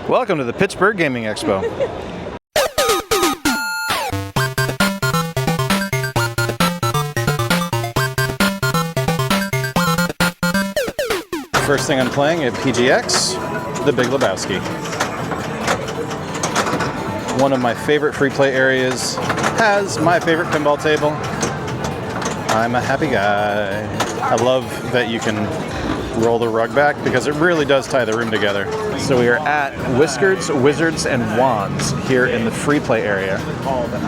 Welcome to the Pittsburgh Gaming Expo. First thing I'm playing at PGX, The Big Lebowski. One of my favorite free play areas, has my favorite pinball table. I'm a happy guy. I love that you can roll the rug back because it really does tie the room together. So we are at Whiskers, Wizards, and Wands here in the free play area.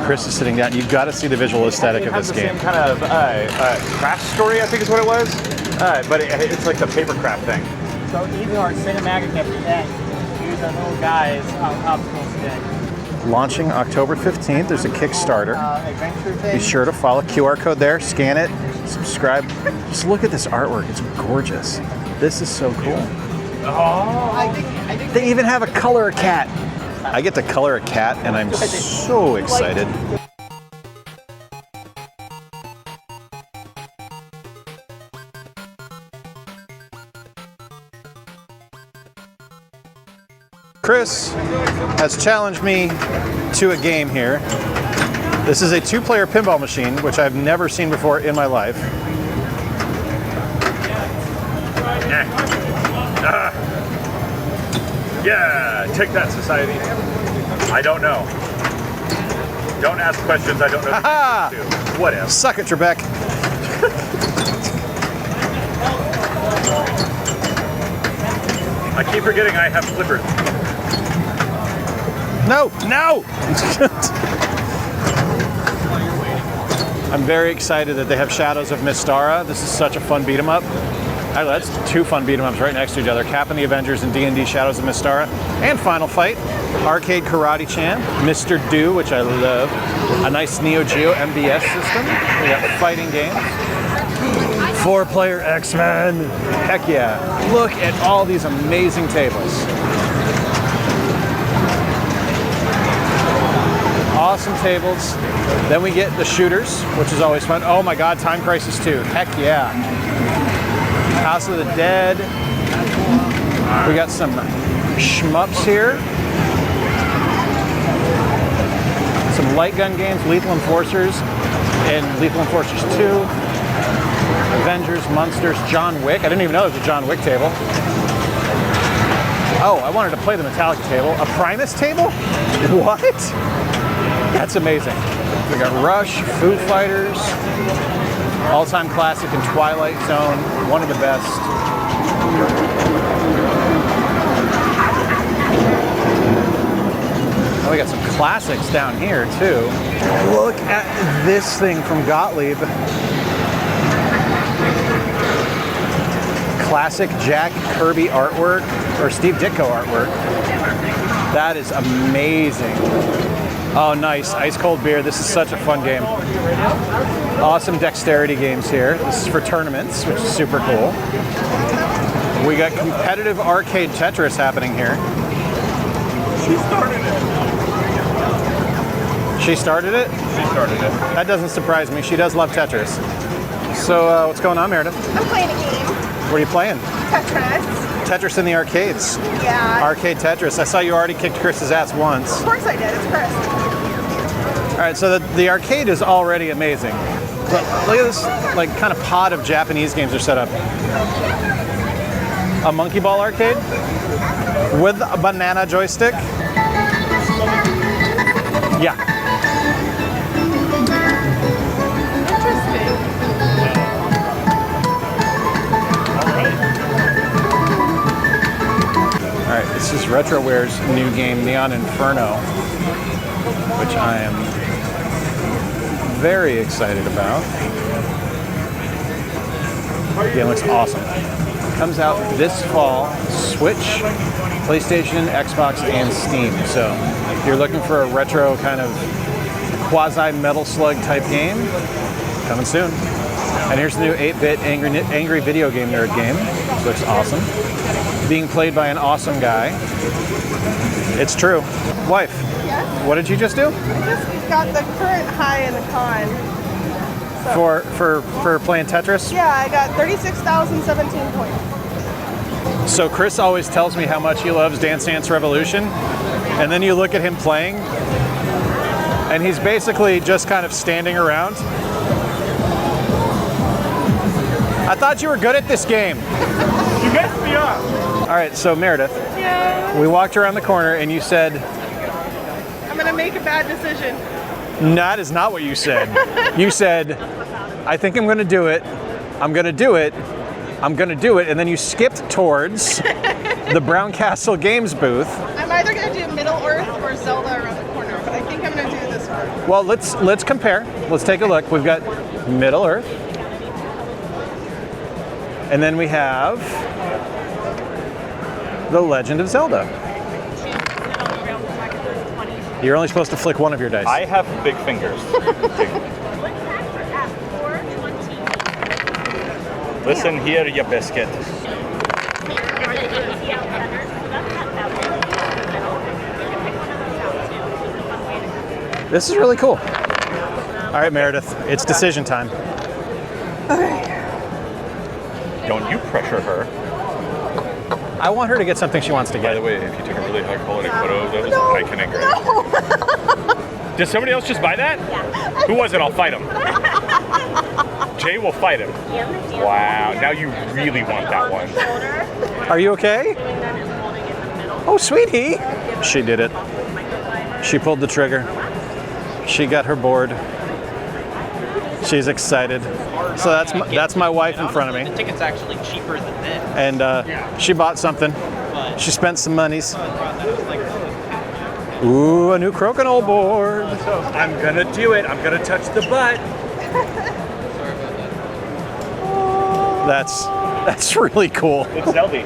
Chris is sitting down. You've got to see the visual aesthetic of this game. Same kind of craft story, I think is what it was. But it's like the paper craft thing. So even our cinematic event, use our little guys on obstacles today. Launching October 15th. There's a Kickstarter. Adventure thing. Be sure to follow QR code there, scan it, subscribe. Just look at this artwork. It's gorgeous. This is so cool. Oh, I think They even have a color a cat. I get to color a cat and I'm so excited. Chris has challenged me to a game here. This is a two-player pinball machine, which I've never seen before in my life. yeah, take that, society. I don't know. Don't ask questions I don't know the answers to. What if? Suck it, Trebek. I keep forgetting I have flippers. No, no! I'm very excited that they have Shadows of Mystara. This is such a fun beat 'em up. Actually, that's two fun beat 'em ups right next to each other. Cap and the Avengers and D&D Shadows of Mystara. And Final Fight, Arcade Karate Champ, Mr. Do, which I love. A nice Neo Geo MBS system. We got fighting games. 4-player X-Men. Heck yeah. Look at all these amazing tables. Awesome tables. Then we get the shooters, which is always fun. Oh my God, Time Crisis 2. Heck yeah. House of the Dead. We got some shmups here. Some light gun games, Lethal Enforcers and Lethal Enforcers 2. Avengers, Monsters, John Wick. I didn't even know there was a John Wick table. Oh, I wanted to play the Metallica table. A Primus table? What? That's amazing. We got Rush, Foo Fighters, all-time classic in Twilight Zone, one of the best. Oh, we got some classics down here too. Look at this thing from Gottlieb. Classic Jack Kirby artwork, or Steve Ditko artwork. That is amazing. Oh, nice. Ice cold beer. This is such a fun game. Awesome dexterity games here. This is for tournaments, which is super cool. We got competitive arcade Tetris happening here. She started it. She started it? She started it. That doesn't surprise me. She does love Tetris. So what's going on, Meredith? I'm playing a game. What are you playing? Tetris. Tetris in the arcades. Yeah. Arcade Tetris. I saw you already kicked Chris's ass once. Of course I did. It's Chris. All right, so the arcade is already amazing. But look at this, like, kind of pod of Japanese games are set up. A monkey ball arcade with a banana joystick. Yeah. All right, this is RetroWare's new game, Neon Inferno, which I am very excited about. The game looks awesome. Comes out this fall, Switch, PlayStation, Xbox, and Steam. So if you're looking for a retro kind of quasi-Metal Slug type game, coming soon. And here's the new 8-bit Angry Video Game Nerd game. This looks awesome. Being played by an awesome guy. It's true. Wife, Yes? what did you just do? I just got the current high and the con. So, For playing Tetris? yeah, I got 36,017 points. So Chris always tells me how much he loves Dance Dance Revolution, and then you look at him playing, and he's basically just kind of standing around. I thought you were good at this game. You messed me up. All right, so Meredith, Yeah. we walked around the corner and you said, I'm gonna make a bad decision. that is not what you said. You said, I think I'm gonna do it. I'm gonna do it. I'm gonna do it. And then you skipped towards the Brown Castle Games booth. I'm either gonna do Middle Earth or Zelda around the corner, but I think I'm gonna do this one. Well, let's compare. Let's take a look. We've got Middle Earth. And then we have The Legend of Zelda. You're only supposed to flick one of your dice. I have big fingers. Listen here, you biscuit. This is really cool. All right, Meredith, it's decision time. Don't you pressure her. I want her to get something she wants to By get. the way, if you take a really high quality photo of those, I can engrave. Did somebody else just buy that? Yeah. Who was it? I'll fight him. Jay will fight him. Wow, now you really want that one. Are you okay? Oh, sweetie. She did it. She pulled the trigger. She got her board. She's excited. So that's my wife in front of me. The ticket's actually cheaper than this. And she bought something. She spent some monies. Ooh, a new crokinole board. I'm gonna do it. I'm gonna touch the butt. That's really cool. It's Zelda.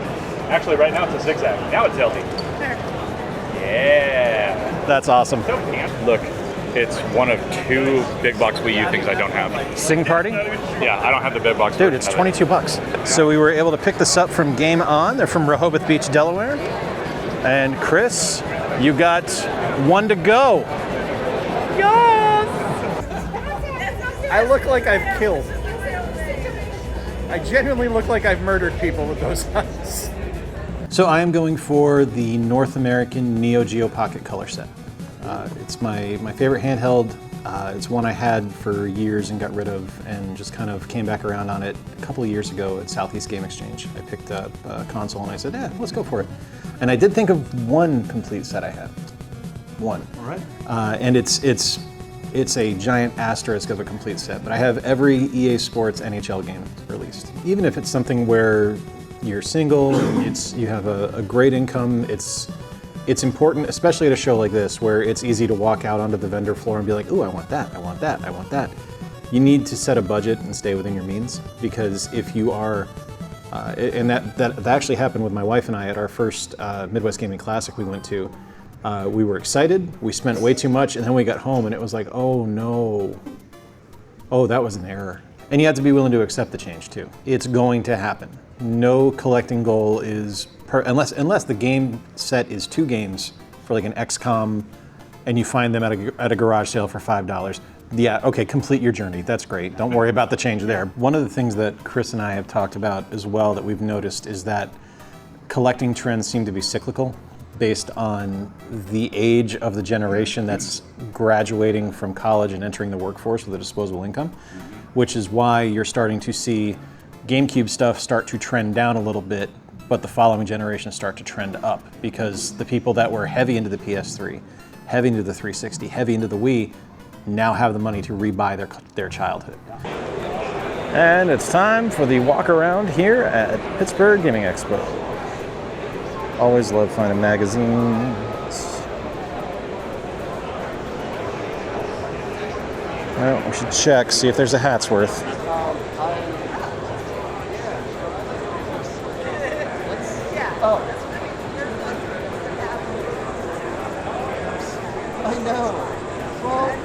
Actually, right now it's a zigzag. Now it's Zelda. Yeah. That's awesome. So look, it's one of 2 big box Wii U things I don't have. Sing Party? Yeah, I don't have the big box. Dude, it's $22. So we were able to pick this up from Game On. They're from Rehoboth Beach, Delaware. And Chris, you got one to go. Yes! I look like I've killed. I genuinely look like I've murdered people with those eyes. So I am going for the North American Neo Geo Pocket Color Set. It's my favorite handheld. It's one I had for years and got rid of, and just kind of came back around on it a couple of years ago at Southeast Game Exchange. I picked up a console and I said, yeah, let's go for it. And I did think of one complete set I had. One. All right. And it's a giant asterisk of a complete set, but I have every EA Sports NHL game released. Even if it's something where you're single, you have a great income, it's important, especially at a show like this, where it's easy to walk out onto the vendor floor and be like, ooh, I want that, I want that, I want that. You need to set a budget and stay within your means, because if you are, and that actually happened with my wife and I at our first Midwest Gaming Classic we went to. We were excited, we spent way too much, and then we got home and it was like, oh no. Oh, that was an error. And you have to be willing to accept the change too. It's going to happen. No collecting goal is, unless the game set is 2 games for like an XCOM and you find them at a garage sale for $5. Yeah, okay, complete your journey, that's great. Don't worry about the change there. One of the things that Chris and I have talked about as well that we've noticed is that collecting trends seem to be cyclical, based on the age of the generation that's graduating from college and entering the workforce with a disposable income, which is why you're starting to see GameCube stuff start to trend down a little bit, but the following generation start to trend up, because the people that were heavy into the PS3, heavy into the 360, heavy into the Wii, now have the money to rebuy their childhood. And it's time for the walk around here at Pittsburgh Gaming Expo. Always love finding magazines. Well, we should check, see if there's a Hatsworth. I know. Well,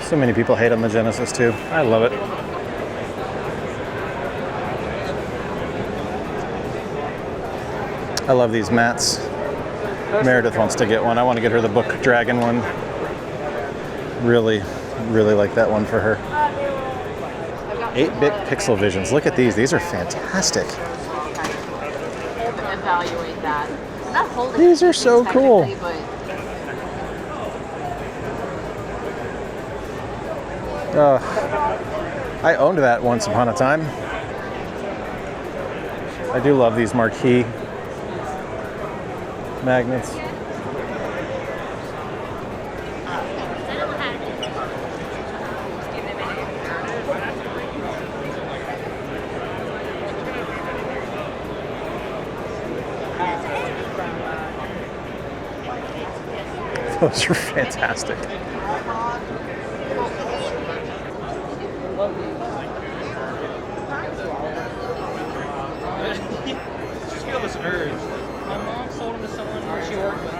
So many people hate on the Genesis too. I love it. I love these mats. Meredith wants to get one. I want to get her the Book Dragon one. Really, really like that one for her. 8-bit pixel visions. Look at these. These are fantastic. Evaluate that. Not holding These are so cool. I owned that once upon a time. I do love these marquee magnets. Those are fantastic. Just feel this urge. My mom sold them to someone she worked with.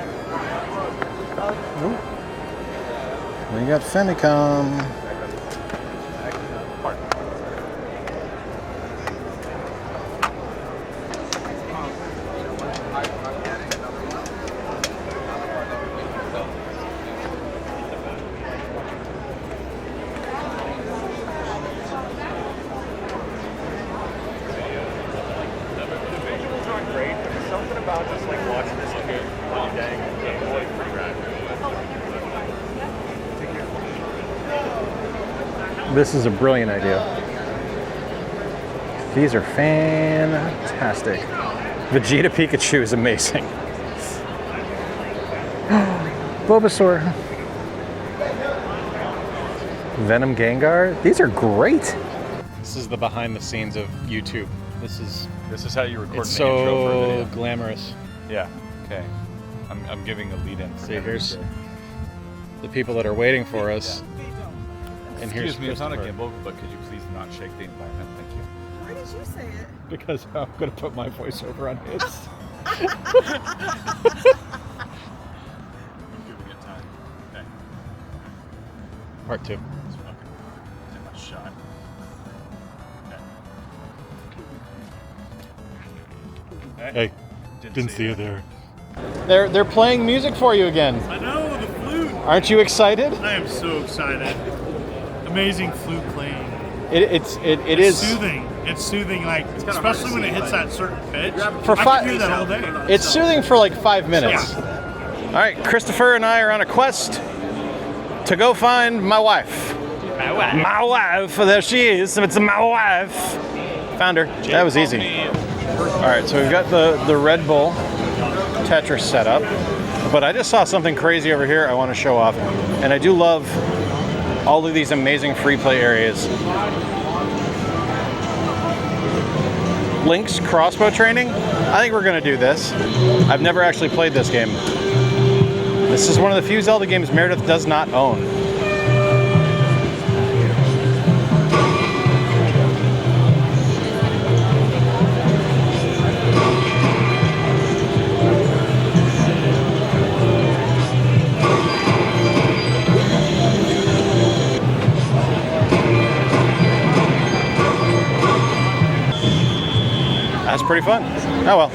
We got Famicom. This is a brilliant idea. These are fantastic. Vegeta Pikachu is amazing. Bulbasaur. Venom Gengar. These are great. This is the behind the scenes of YouTube. This is how you record it's an intro for a so video. glamorous. Yeah. Okay. I'm giving a lead in. See, here's the people that are waiting for us. And here's Excuse me, it's not a Christopher. gimbal, but could you please not shake the environment? Thank you. Why did you say it? Because I'm going to put my voiceover on his. I'm giving it time. Okay. Part 2. Okay. Take my shot. Okay. Hey, Didn't see you there. they're playing music for you again. I know, the flute. Aren't you excited? I am so excited. Amazing flute playing. It It's is soothing. It's soothing, like especially when it hits that certain pitch. For I five. can hear that all day. It's soothing for like 5 minutes. All right, Christopher and I are on a quest to go find my wife. My wife. There she is. It's my wife. Found her. That was easy. All right, so we've got the Red Bull Tetris set up, but I just saw something crazy over here I want to show off, and I do love all of these amazing free play areas. Link's crossbow training. I think we're going to do this. I've never actually played this game. This is one of the few Zelda games Meredith does not own. That's pretty fun. Oh well,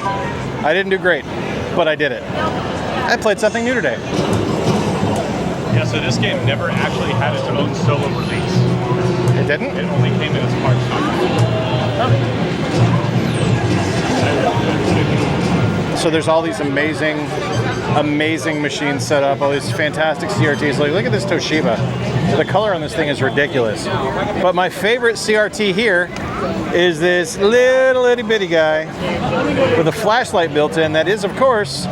I didn't do great, but I did it. I played something new today. Yeah, so this game never actually had its own solo release. It didn't? It only came in as part So there's all these amazing machines set up, all these fantastic CRTs. Look at this Toshiba. The color on this thing is ridiculous. But my favorite CRT here is this little itty bitty guy with a flashlight built in that is, of course,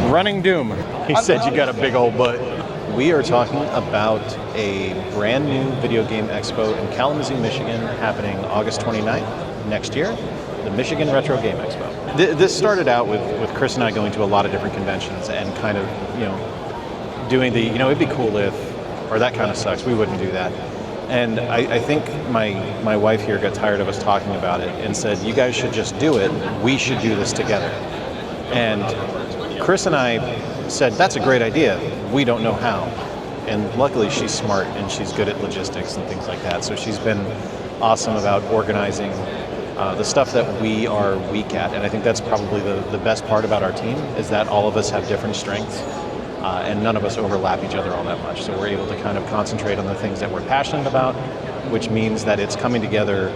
running Doom. He said you got a big old butt. We are talking about a brand new video game expo in Kalamazoo, Michigan, happening August 29th next year, the Michigan Retro Game Expo. This started out with Chris and I going to a lot of different conventions and kind of, doing the, it'd be cool if, or that kind of sucks, we wouldn't do that. And I think my wife here got tired of us talking about it and said, you guys should just do it. We should do this together. And Chris and I said, that's a great idea. We don't know how. And luckily she's smart and she's good at logistics and things like that. So she's been awesome about organizing the stuff that we are weak at, and I think that's probably the best part about our team, is that all of us have different strengths, and none of us overlap each other all that much. So we're able to kind of concentrate on the things that we're passionate about, which means that it's coming together,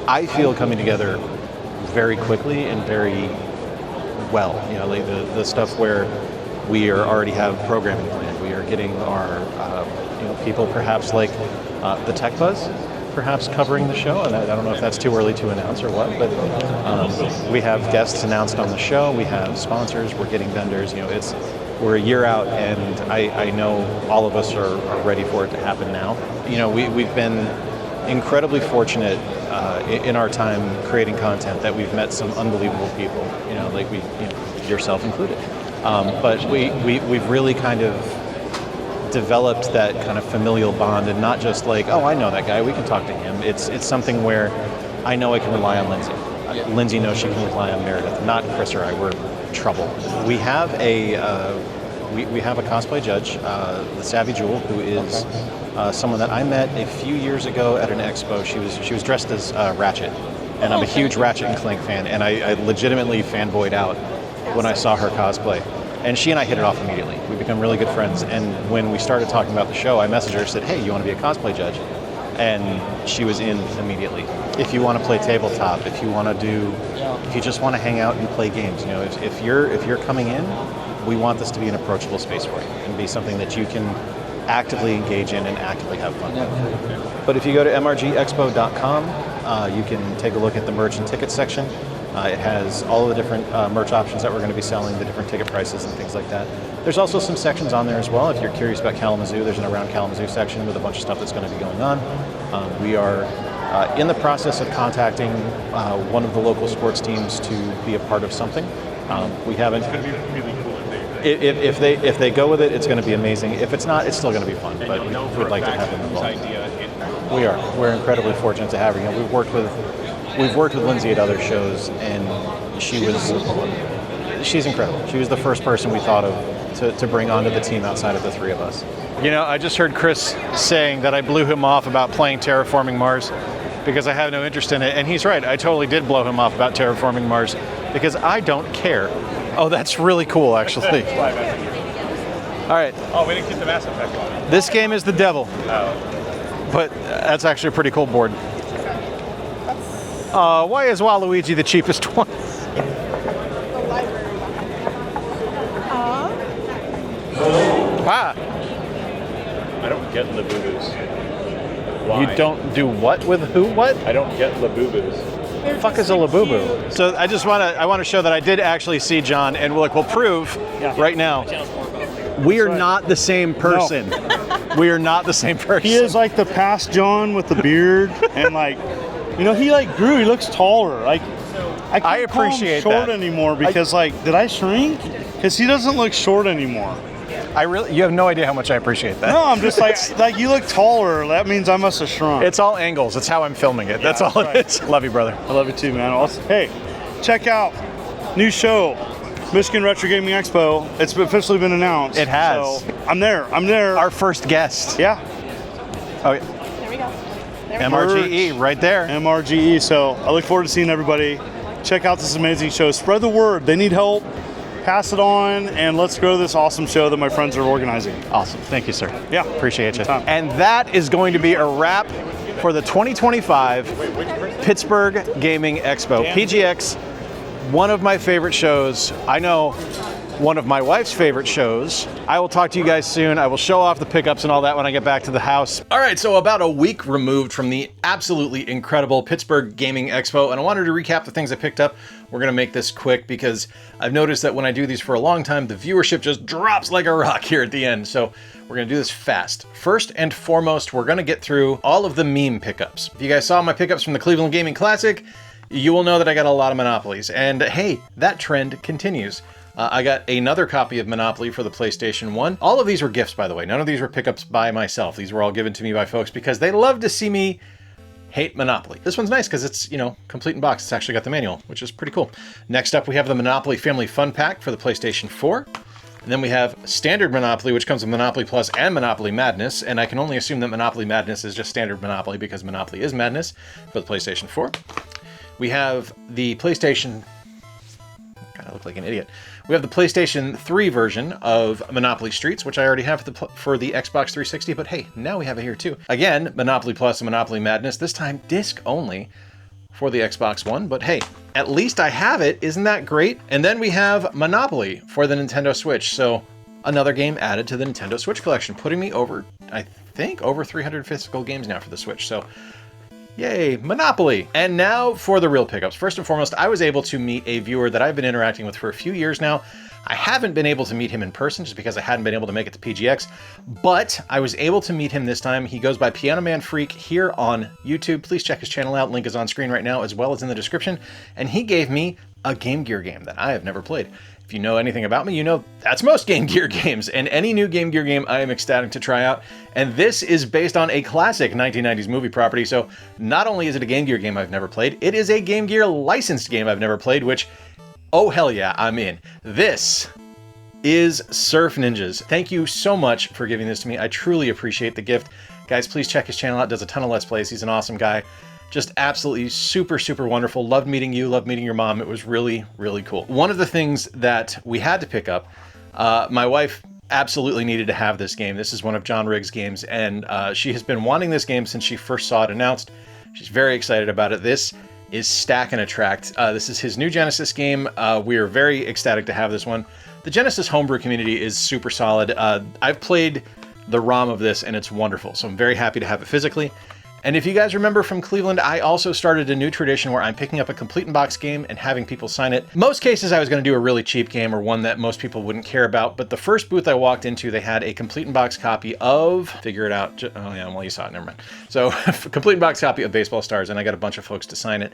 I feel coming together very quickly and very well. You know, like the stuff where we already have programming planned. We are getting our people perhaps like the Tech Buzz perhaps covering the show, and I don't know if that's too early to announce or what, but we have guests announced on the show, we have sponsors, we're getting vendors. You know, we're a year out, and I know all of us are ready for it to happen now. You know, we've been incredibly fortunate in our time creating content that we've met some unbelievable people, you know, like yourself included. But we've really kind of developed that kind of familial bond, and not just like, oh, I know that guy, we can talk to him. It's something where I know I can rely on Lindsay. Lindsay knows she can rely on Meredith, not Chris or I. We're in trouble. We have a cosplay judge, the Savvy Jewel, who is someone that I met a few years ago at an expo. She was dressed as Ratchet, and I'm a huge Ratchet and Clank fan, and I legitimately fanboyed out when I saw her cosplay. And she and I hit it off immediately. We become really good friends. And when we started talking about the show, I messaged her and said, hey, you want to be a cosplay judge? And she was in immediately. If you want to play tabletop, if you just want to hang out and play games, you know, if you're coming in, we want this to be an approachable space for you and be something that you can actively engage in and actively have fun with. But if you go to mrgexpo.com, you can take a look at the merch and ticket section. It has all of the different merch options that we're going to be selling, the different ticket prices and things like that. There's also some sections on there as well. If you're curious about Kalamazoo, there's an Around Kalamazoo section with a bunch of stuff that's going to be going on. We are in the process of contacting one of the local sports teams to be a part of something. We haven't. It's going to be really cool if they go with it. It's going to be amazing. If it's not, it's still going to be fun. But we'd like to have them involved. We're incredibly fortunate to have her. You know, we've worked with Lindsay at other shows, and she's incredible. She was the first person we thought of to bring onto the team outside of the three of us. You know, I just heard Chris saying that I blew him off about playing Terraforming Mars because I have no interest in it, and he's right. I totally did blow him off about Terraforming Mars because I don't care. Oh, that's really cool, actually. All right. Oh, we didn't get the Mass Effect one. This game is the devil. Oh. But that's actually a pretty cool board. Why is Waluigi the cheapest one? The library. Ah. I don't get Labubu's. Why? You don't do what with who? What? I don't get Labubu's. What the fuck is a Labubu? So I want to show that I did actually see John, and we'll prove right now. We are not the same person. No. We are not the same person. He is like the past John with the beard, and like, you know, he like grew. He looks taller. Like, I appreciate call him short that. anymore because did I shrink? Because he doesn't look short anymore. You have no idea how much I appreciate that. No, I'm just like you look taller. That means I must have shrunk. It's all angles. It's how I'm filming it. That's all it is. Love you, brother. I love you too, man. Also, hey, check out new show, Michigan Retro Gaming Expo. It's officially been announced. It has. So I'm there. Our first guest. Yeah. Oh, yeah. There we go. MRGE right there. MRGE. So I look forward to seeing everybody. Check out this amazing show. Spread the word. They need help. Pass it on, and let's grow this awesome show that my friends are organizing. Awesome. Thank you, sir. Yeah. Appreciate you. Anytime. And that is going to be a wrap for the 2025 Pittsburgh Gaming Expo. PGX, one of my favorite shows. I know one of my wife's favorite shows. I will talk to you guys soon. I will show off the pickups and all that when I get back to the house. All right, so about a week removed from the absolutely incredible Pittsburgh Gaming Expo, and I wanted to recap the things I picked up. We're gonna make this quick because I've noticed that when I do these for a long time, the viewership just drops like a rock here at the end. So we're gonna do this fast. First and foremost, we're gonna get through all of the meme pickups. If you guys saw my pickups from the Cleveland Gaming Classic, you will know that I got a lot of Monopolies. And hey, that trend continues. I got another copy of Monopoly for the PlayStation 1. All of these were gifts, by the way. None of these were pickups by myself. These were all given to me by folks because they love to see me hate Monopoly. This one's nice because it's, you know, complete in box. It's actually got the manual, which is pretty cool. Next up, we have the Monopoly Family Fun Pack for the PlayStation 4. And then we have Standard Monopoly, which comes with Monopoly Plus and Monopoly Madness. And I can only assume that Monopoly Madness is just Standard Monopoly because Monopoly is Madness for the PlayStation 4. We have the PlayStation... God, I look like an idiot. We have the PlayStation 3 version of Monopoly Streets, which I already have for the Xbox 360, but hey, now we have it here too. Again, Monopoly Plus and Monopoly Madness, this time disc only for the Xbox One, but hey, at least I have it. Isn't that great? And then we have Monopoly for the Nintendo Switch, so another game added to the Nintendo Switch collection, putting me over, I think, over 300 physical games now for the Switch, so yay, Monopoly! And now for the real pickups. First and foremost, I was able to meet a viewer that I've been interacting with for a few years now. I haven't been able to meet him in person just because I hadn't been able to make it to PGX, but I was able to meet him this time. He goes by Piano Man Freak here on YouTube. Please check his channel out. Link is on screen right now as well as in the description. And he gave me a Game Gear game that I have never played. If you know anything about me, you know that's most Game Gear games, and any new Game Gear game I am ecstatic to try out. And this is based on a classic 1990s movie property, so not only is it a Game Gear game I've never played, it is a Game Gear licensed game I've never played, which, oh hell yeah, I'm in. This is Surf Ninjas. Thank you so much for giving this to me. I truly appreciate the gift. Guys, please check his channel out. Does a ton of Let's Plays. He's an awesome guy. Just absolutely super, super wonderful. Loved meeting you, loved meeting your mom. It was really, really cool. One of the things that we had to pick up, my wife absolutely needed to have this game. This is one of John Riggs' games, and she has been wanting this game since she first saw it announced. She's very excited about it. This is Stack and Attract. This is his new Genesis game. We are very ecstatic to have this one. The Genesis homebrew community is super solid. I've played the ROM of this, and it's wonderful, so I'm very happy to have it physically. And if you guys remember from Cleveland, I also started a new tradition where I'm picking up a complete in box game and having people sign it. Most cases I was going to do a really cheap game or one that most people wouldn't care about, but the first booth I walked into, they had a complete in box copy of, figure it out, oh yeah, well you saw it, never mind. So, complete in box copy of Baseball Stars, and I got a bunch of folks to sign it.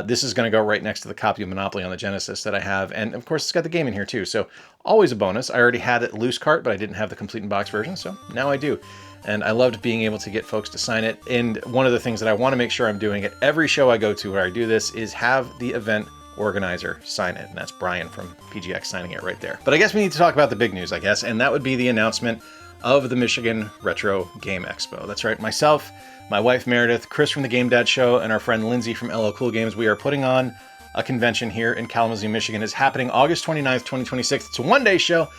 This is going to go right next to the copy of Monopoly on the Genesis that I have, and of course it's got the game in here too, so always a bonus. I already had it loose cart, but I didn't have the complete in box version, so now I do. And I loved being able to get folks to sign it. And one of the things that I want to make sure I'm doing at every show I go to where I do this is have the event organizer sign it. And that's Brian from PGX signing it right there. But I guess we need to talk about the big news, I guess. And that would be the announcement of the Michigan Retro Game Expo. That's right. Myself, my wife Meredith, Chris from the Game Dad Show, and our friend Lindsay from LL Cool Games, we are putting on a convention here in Kalamazoo, Michigan. It's happening August 29th, 2026. It's a one-day show.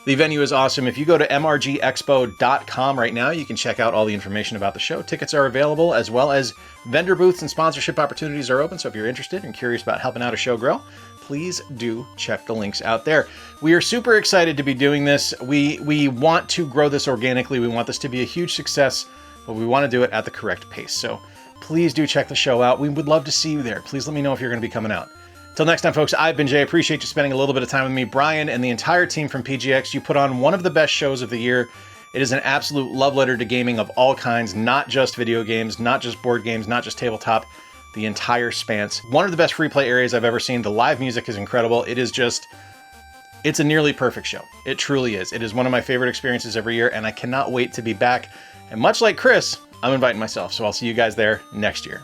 The venue is awesome. If you go to mrgexpo.com right now, you can check out all the information about the show. Tickets are available, as well as vendor booths and sponsorship opportunities are open. So if you're interested and curious about helping out a show grow, please do check the links out there. We are super excited to be doing this. We want to grow this organically. We want this to be a huge success, but we want to do it at the correct pace. So please do check the show out. We would love to see you there. Please let me know if you're going to be coming out. Till next time, folks, I've been Jay. Appreciate you spending a little bit of time with me. Brian and the entire team from PGX, you put on one of the best shows of the year. It is an absolute love letter to gaming of all kinds, not just video games, not just board games, not just tabletop, the entire spans. One of the best free play areas I've ever seen. The live music is incredible. It is just, it's a nearly perfect show. It truly is. It is one of my favorite experiences every year, and I cannot wait to be back. And much like Chris, I'm inviting myself, so I'll see you guys there next year.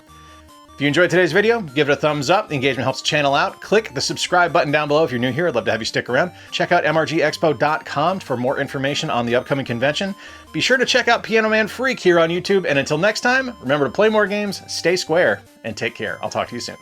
If you enjoyed today's video, give it a thumbs up. The engagement helps the channel out. Click the subscribe button down below if you're new here. I'd love to have you stick around. Check out mrgexpo.com for more information on the upcoming convention. Be sure to check out Piano Man Freak here on YouTube. And until next time, remember to play more games, stay square, and take care. I'll talk to you soon.